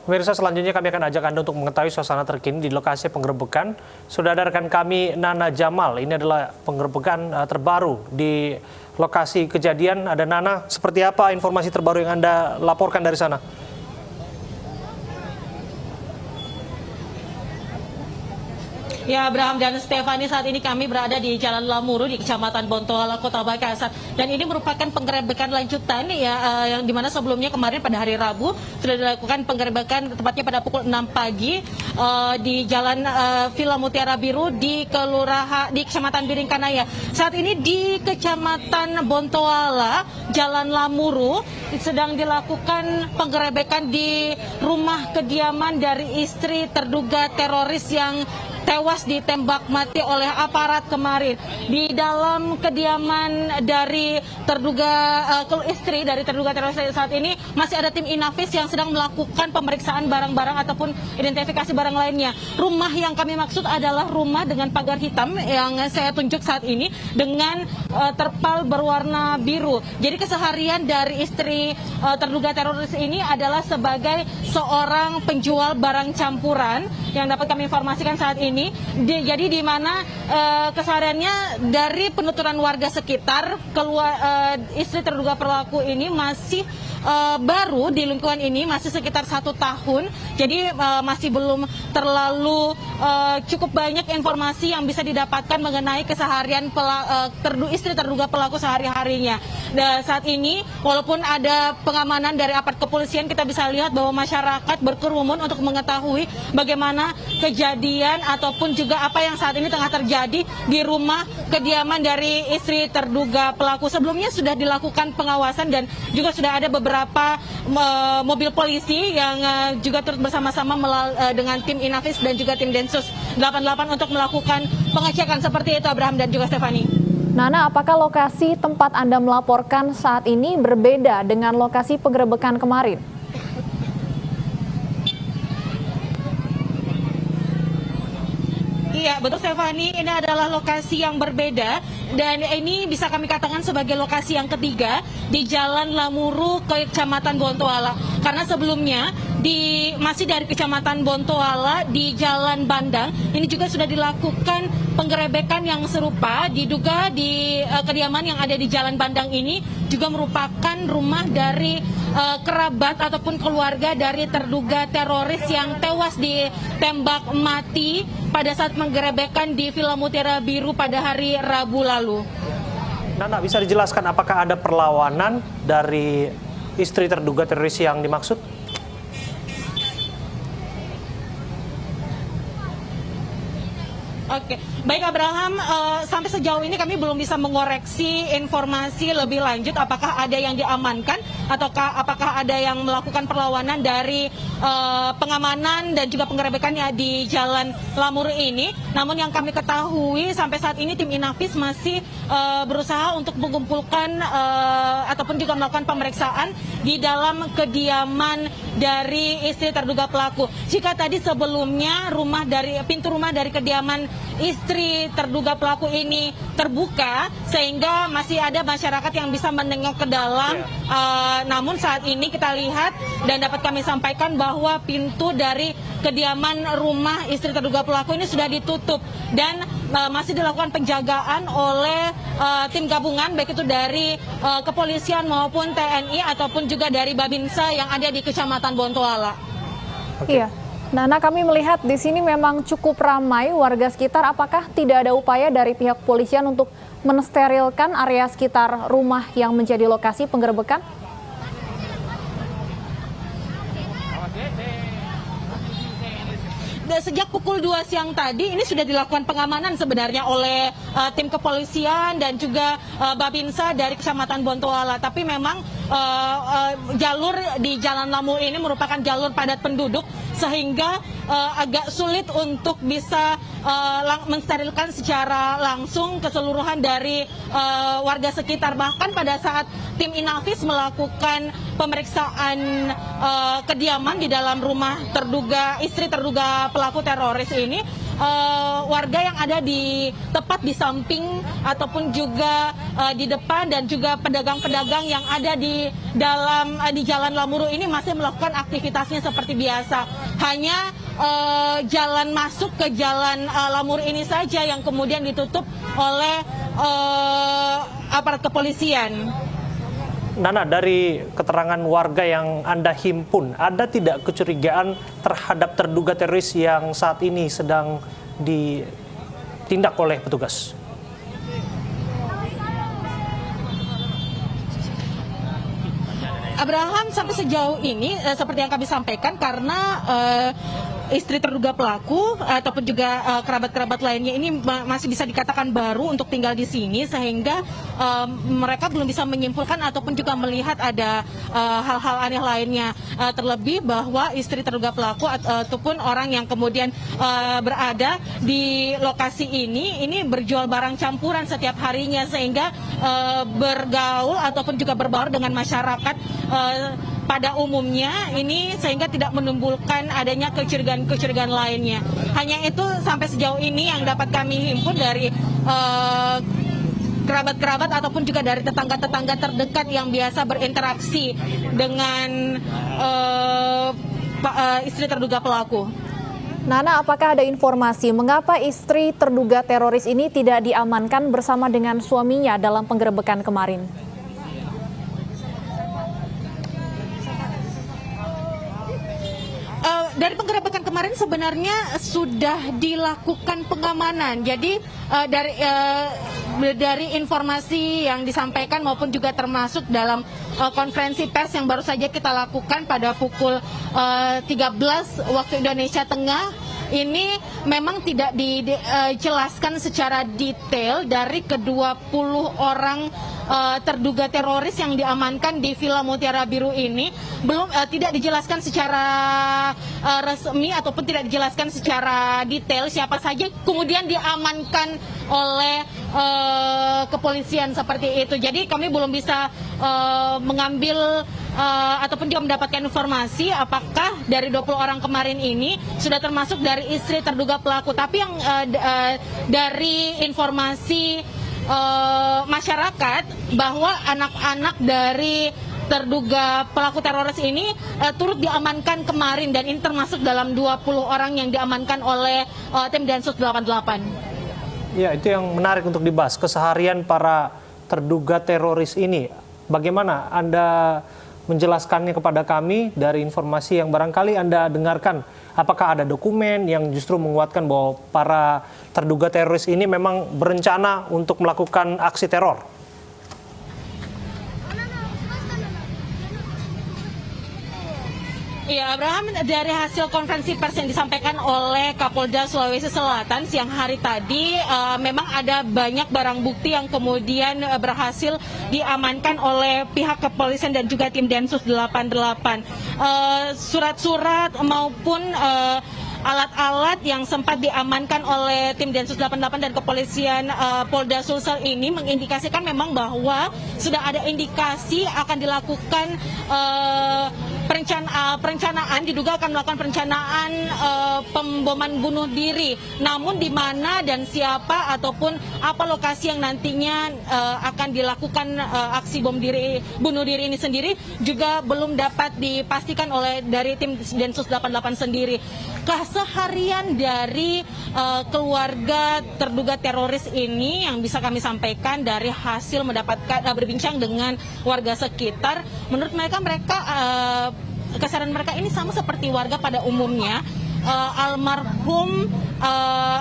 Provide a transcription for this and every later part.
Pemirsa, selanjutnya kami akan ajak Anda untuk mengetahui suasana terkini di lokasi penggerebekan. Sudah ada rekan kami, Nana Jamal. Ini adalah penggerebekan terbaru di lokasi kejadian. Ada Nana, seperti apa informasi terbaru yang Anda laporkan dari sana? Ya, Abraham dan Stefani, saat ini kami berada di Jalan Lamuru di Kecamatan Bontoala, Kota Makassar. Dan ini merupakan penggerebekan lanjutan yang dimana sebelumnya kemarin pada hari Rabu sudah dilakukan penggerebekan tepatnya pada pukul 6 pagi di Jalan Villa Mutiara Biru di Kecamatan Biringkanaya. Saat ini di Kecamatan Bontoala, Jalan Lamuru sedang dilakukan penggerebekan di rumah kediaman dari istri terduga teroris yang tewas ditembak mati oleh aparat kemarin. Di dalam kediaman dari istri dari terduga teroris saat ini masih ada tim Inafis yang sedang melakukan pemeriksaan barang-barang ataupun identifikasi barang lainnya. Rumah yang kami maksud adalah rumah dengan pagar hitam yang saya tunjuk saat ini dengan terpal berwarna biru. Jadi keseharian dari istri terduga teroris ini adalah sebagai seorang penjual barang campuran yang dapat kami informasikan saat ini. Jadi di mana kesehariannya dari penuturan warga sekitar, istri terduga pelaku ini masih baru di lingkungan ini, masih sekitar 1 tahun. Jadi masih belum terlalu cukup banyak informasi yang bisa didapatkan mengenai keseharian istri terduga pelaku sehari-harinya. Dan saat ini walaupun ada pengamanan dari aparat kepolisian, kita bisa lihat bahwa masyarakat berkerumun untuk mengetahui bagaimana kejadian ataupun juga apa yang saat ini tengah terjadi di rumah kediaman dari istri terduga pelaku. Sebelumnya sudah dilakukan pengawasan dan juga sudah ada beberapa mobil polisi yang juga turut bersama-sama dengan tim Inafis dan juga tim Densus 88 untuk melakukan pengecekan seperti itu, Abraham dan juga Stefani. Nana, apakah lokasi tempat Anda melaporkan saat ini berbeda dengan lokasi penggerebekan kemarin? Iya, betul Stefani, ini adalah lokasi yang berbeda dan ini bisa kami katakan sebagai lokasi yang ketiga di Jalan Lamuru ke Kecamatan Bontoala. Karena sebelumnya masih dari Kecamatan Bontoala di Jalan Bandang, ini juga sudah dilakukan penggerebekan yang serupa, diduga di kediaman yang ada di Jalan Bandang ini juga merupakan rumah dari kerabat ataupun keluarga dari terduga teroris yang tewas ditembak mati pada saat penggerebekan di Villa Mutiara Biru pada hari Rabu lalu. Nana, bisa dijelaskan apakah ada perlawanan dari istri terduga teroris yang dimaksud? Oke, baik Abraham, sampai sejauh ini kami belum bisa mengoreksi informasi lebih lanjut apakah ada yang diamankan ataukah apakah ada yang melakukan perlawanan dari pengamanan dan juga penggerebekannya di Jalan Lamuru ini. Namun yang kami ketahui sampai saat ini tim Inafis masih berusaha untuk mengumpulkan ataupun juga melakukan pemeriksaan di dalam kediaman dari istri terduga pelaku. Jika tadi sebelumnya pintu rumah dari kediaman istri terduga pelaku ini terbuka sehingga masih ada masyarakat yang bisa menengok ke dalam. Namun saat ini kita lihat dan dapat kami sampaikan bahwa pintu dari kediaman rumah istri terduga pelaku ini sudah ditutup dan masih dilakukan penjagaan oleh tim gabungan baik itu dari kepolisian maupun TNI ataupun juga dari Babinsa yang ada di Kecamatan Bontoala. Iya. Nana, kami melihat di sini memang cukup ramai warga sekitar. Apakah tidak ada upaya dari pihak kepolisian untuk mensterilkan area sekitar rumah yang menjadi lokasi penggerebekan? Sejak pukul 2 siang tadi ini sudah dilakukan pengamanan sebenarnya oleh tim kepolisian dan juga Babinsa dari Kecamatan Bontoala. Tapi memang jalur di Jalan Lamuru ini merupakan jalur padat penduduk sehingga agak sulit untuk bisa mensterilkan secara langsung keseluruhan dari warga sekitar. Bahkan pada saat tim Inafis melakukan pemeriksaan kediaman di dalam rumah istri terduga pelaku teroris ini, warga yang ada di tepat di samping ataupun juga di depan, dan juga pedagang-pedagang yang ada di Jalan Lamuru ini masih melakukan aktivitasnya seperti biasa. Hanya jalan masuk ke Jalan Lamuru ini saja yang kemudian ditutup oleh aparat kepolisian. Nana, dari keterangan warga yang Anda himpun, ada tidak kecurigaan terhadap terduga teroris yang saat ini sedang ditindak oleh petugas? Abraham, sampai sejauh ini seperti yang kami sampaikan, karena istri terduga pelaku ataupun juga kerabat-kerabat lainnya ini masih bisa dikatakan baru untuk tinggal di sini, sehingga mereka belum bisa menyimpulkan ataupun juga melihat ada hal-hal aneh lainnya. Terlebih bahwa istri terduga pelaku ataupun orang yang kemudian berada di lokasi ini berjual barang campuran setiap harinya, sehingga bergaul ataupun juga berbaur dengan masyarakat pada umumnya ini, sehingga tidak menimbulkan adanya kecurigaan lainnya. Hanya itu sampai sejauh ini yang dapat kami himpun dari kerabat-kerabat ataupun juga dari tetangga-tetangga terdekat yang biasa berinteraksi dengan istri terduga pelaku. Nana, apakah ada informasi mengapa istri terduga teroris ini tidak diamankan bersama dengan suaminya dalam penggerebekan kemarin? Dari penggerebekan kemarin sebenarnya sudah dilakukan pengamanan. Jadi dari informasi yang disampaikan maupun juga termasuk dalam konferensi pers yang baru saja kita lakukan pada pukul 13 waktu Indonesia Tengah, ini memang tidak dijelaskan secara detail dari ke-20 orang terduga teroris yang diamankan di Villa Mutiara Biru ini. Tidak dijelaskan secara resmi ataupun tidak dijelaskan secara detail siapa saja kemudian diamankan oleh kepolisian seperti itu. Jadi kami belum bisa mengambil ataupun juga mendapatkan informasi apakah dari 20 orang kemarin ini sudah termasuk dari istri terduga pelaku. Tapi yang dari informasi masyarakat bahwa anak-anak dari terduga pelaku teroris ini turut diamankan kemarin, dan ini termasuk dalam 20 orang yang diamankan oleh tim Densus 88. Ya, itu yang menarik untuk dibahas, keseharian para terduga teroris ini. Bagaimana Anda menjelaskannya kepada kami dari informasi yang barangkali Anda dengarkan? Apakah ada dokumen yang justru menguatkan bahwa para terduga teroris ini memang berencana untuk melakukan aksi teror? Iya, Abraham, dari hasil konferensi pers yang disampaikan oleh Kapolda Sulawesi Selatan siang hari tadi, memang ada banyak barang bukti yang kemudian berhasil diamankan oleh pihak kepolisian dan juga tim Densus 88. Surat-surat maupun alat-alat yang sempat diamankan oleh tim Densus 88 dan kepolisian Polda Sulsel ini mengindikasikan memang bahwa sudah ada indikasi akan dilakukan perencanaan, diduga akan melakukan perencanaan pemboman bunuh diri. Namun di mana dan siapa ataupun apa lokasi yang nantinya akan dilakukan aksi bunuh diri ini sendiri juga belum dapat dipastikan oleh dari tim Densus 88 sendiri. Keseharian dari keluarga terduga teroris ini yang bisa kami sampaikan dari hasil mendapatkan berbincang dengan warga sekitar, menurut mereka keseharian mereka ini sama seperti warga pada umumnya. Almarhum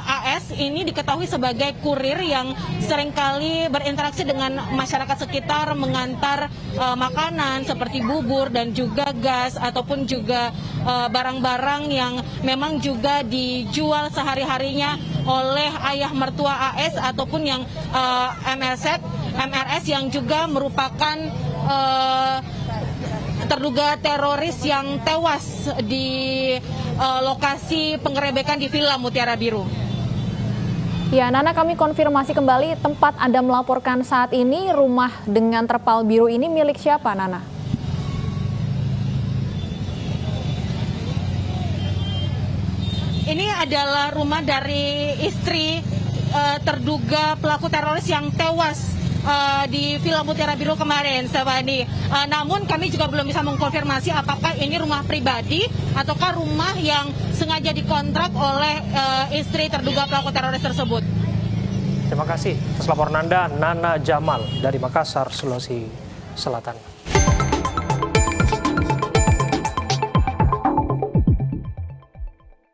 AS ini diketahui sebagai kurir yang seringkali berinteraksi dengan masyarakat sekitar, mengantar makanan seperti bubur dan juga gas ataupun juga barang-barang yang memang juga dijual sehari-harinya oleh ayah mertua AS ataupun yang MRS yang juga merupakan terduga teroris yang tewas di lokasi penggerebekan di Villa Mutiara Biru. Ya, Nana, kami konfirmasi kembali tempat Anda melaporkan saat ini, rumah dengan terpal biru ini milik siapa, Nana? ini adalah rumah dari istri terduga pelaku teroris yang tewas di Villa Mutiara Biru kemarin, Stefani. Namun kami juga belum bisa mengkonfirmasi apakah ini rumah pribadi ataukah rumah yang sengaja dikontrak oleh istri terduga pelaku teroris tersebut. Terima kasih atas laporan Anda, Nana Jamal dari Makassar, Sulawesi Selatan.